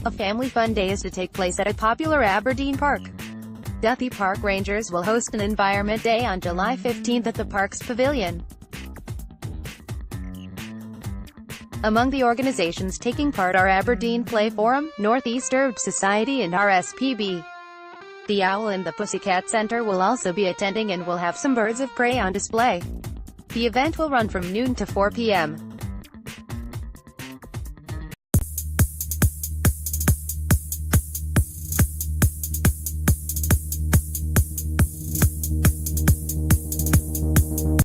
A family fun day is to take place at a popular Aberdeen park. Duthie Park Rangers will host an Environment Day on July 15 at the park's pavillion. Among the organizations taking part are Aberdeen Play Forum, North East Herb Society and RSPB. The Owl and the Pussycat Centre will also be attending and will have some birds of prey on display. The event will run from noon to 4 p.m.